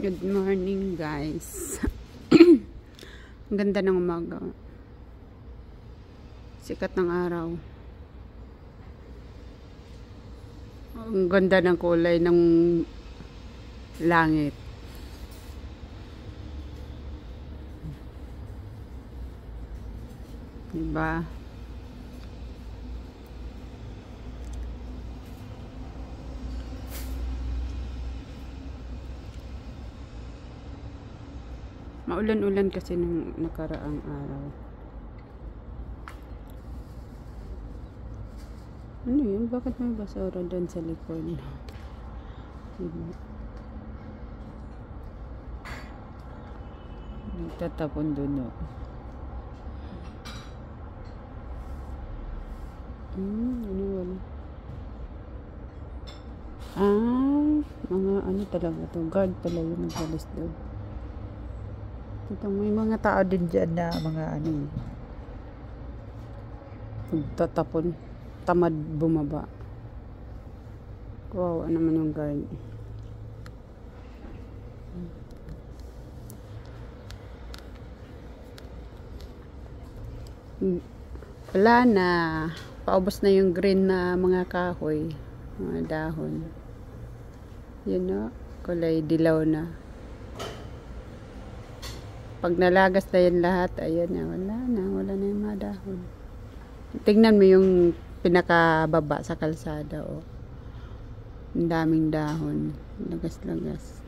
Good morning guys. Ang ganda ng umaga. Sikat ng araw. Ang ganda ng kulay ng langit. Diba? Maulan-ulan kasi nung nakaraang araw. Ano yun? Bakit may basura doon sa likod? Nagtatapon doon o. Ano wala? Mga ano talaga to. Guard pala yun nagwalis doon. May mga tao din dyan na mga ano, nagtatapon, tamad bumaba. Wow, ano naman yung guard. Wala na, paubos na yung green na mga kahoy, mga dahon. Yun no, kulay dilaw na. Pag nalagas na yan lahat, ayan na, wala na yung mga dahon. Tingnan mo yung pinakababa sa kalsada, oh. Ang daming dahon, lagas-lagas.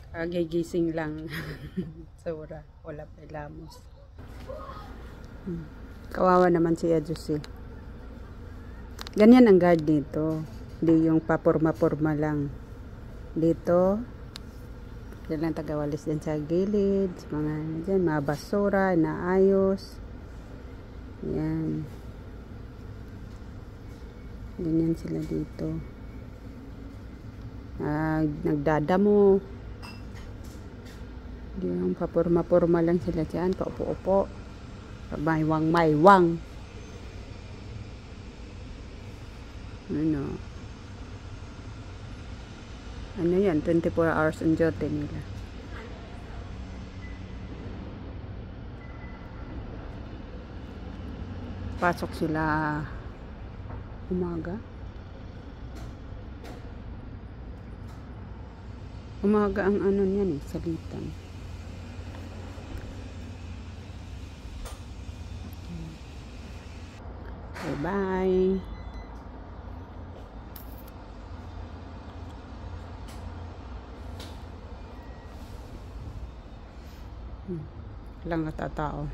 Kagigising lang. Sura, wala pa ilamos. Kawawa naman si Adjus eh. Ganyan ang guard dito. Hindi yung papurma-purma lang. Dito yan lang tagawalis din sa gilid, mga dyan, mga basura naayos, yan, ganyan sila dito. Nagdadamo, yung papurma-purma lang sila dyan, paupo-upo, maywang ano yan, 24 hours on duty nila. Pasok sila umaga ang ano niyan eh, salitan. Bye. Lang at tao.